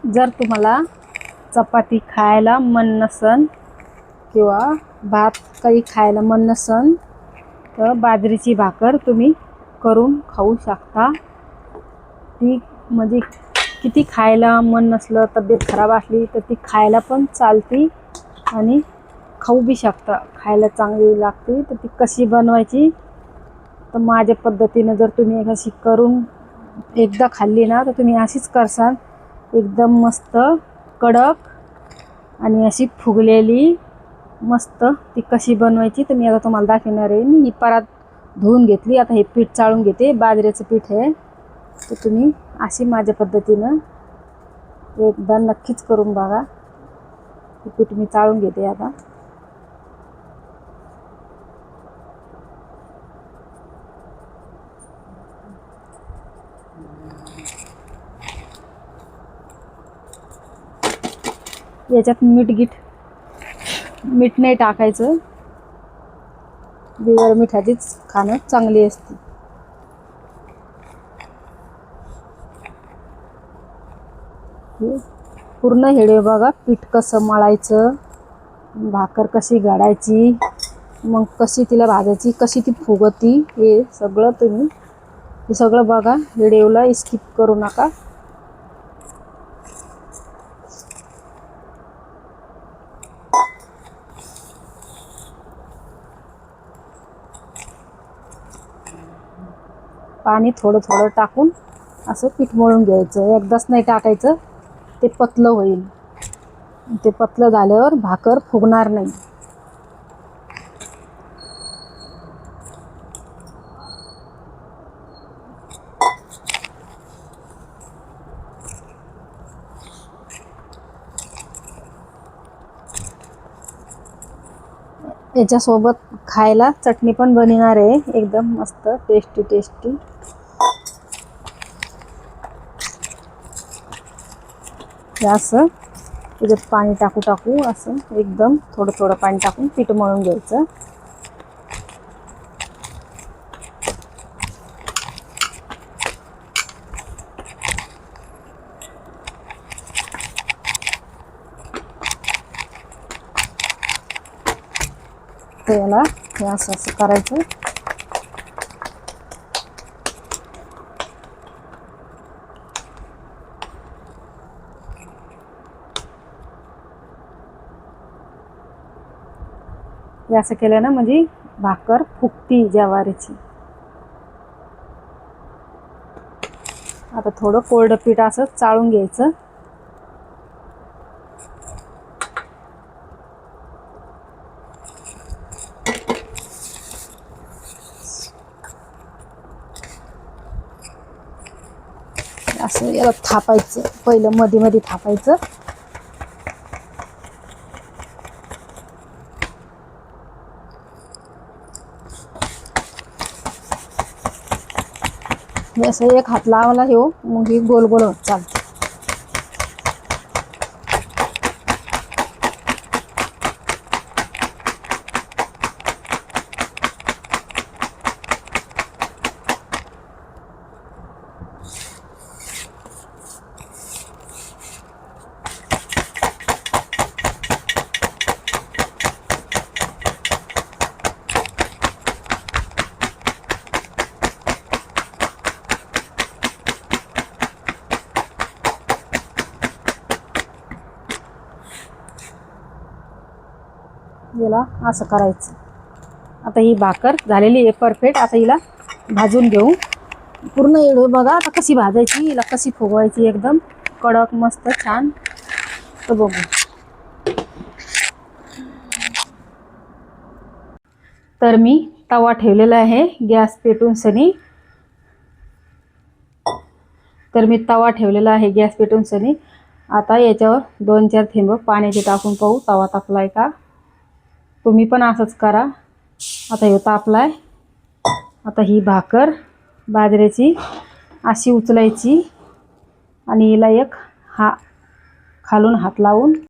जर तुम्हाला चपाती खायला मन नसन किंवा भात काही खायला मन नसन तर बाजरीची भाकर तुम्ही करून खाऊ शकता। ती म्हणजे किती खायला मन नसलं, तब्येत खराब असली तर ती खायला पण चालती आणि खाऊ बी शकता, खायला चांगली लागते। तर ती कशी बनवायची तर माझ्या पद्धतीनं जर तुम्ही अशी करून एकदा खाल्ली ना तर तुम्ही अशीच करसाल, एकदम मस्त कडक आणि अशी फुगलेली मस्त। ती कशी बनवायची तर मी आता तुम्हाला दाखवणार आहे। मी ही परात धुवून घेतली, आता हे पीठ चाळून घेते, बाजरीचं पीठ आहे। तर तुम्ही अशी माझ्या पद्धतीनं एकदा नक्कीच करून बघा। हे पीठ मी चाळून घेते आता। याच्यात मीठ नाही टाकायचं, बिगर मिठाचीच खाणं चांगली असते। पूर्ण हेडे बघा, पीठ कसं मळायचं, भाकर कशी गाडायची, मग कशी तिला भाजायची, कशी ती फुगती, हे सगळं तुम्ही हे सगळं बघा। व्हिडिओला स्किप करू नका। पाणी थोडं थोडं टाकून असं पीठ मळून घ्यायचं, एकदाच नाही टाकायचं, ते पतलं होईल। ते पतलं झाल्यावर भाकर फुगणार नाही। याच्यासोबत खायला चटणी पण बनवणार आहे, एकदम मस्त टेस्टी टेस्टी। असं त्याच्यात पाणी टाकू असं एकदम थोडं थोडं पाणी टाकून पीठ मळून घ्यायचं। त्याला हे असं असं करायचं। हे असं केलं ना म्हणजे भाकर फुगती ज्वारीची। आता थोडं कोरडं पीठ असं चाळून घ्यायचं। असं याला थापायचं, पहिलं मध्ये मध्ये थापायचं। असं एक हात लावला हो मग ही गोल गोल होत चालते। याला असं करायचं। आता ही भाकर झालेली आहे परफेक्ट। आता हिला भाजून घेऊ पूर्ण। एवढं बघा आता कशी भाजायची, हिला कशी फुगवायची, एकदम कडक मस्त छान। तर बघू, तर मी तवा ठेवलेला आहे गॅस पेटून सनी। आता याच्यावर 2-4 थेंब पाण्याचे टाकून पाहू तवा तापलाय का। तुम्ही पण असंच करा। आता हे तापलाय। आता ही भाकर बाजरीची अशी उचलायची आणि हिला एक खालून हात लावून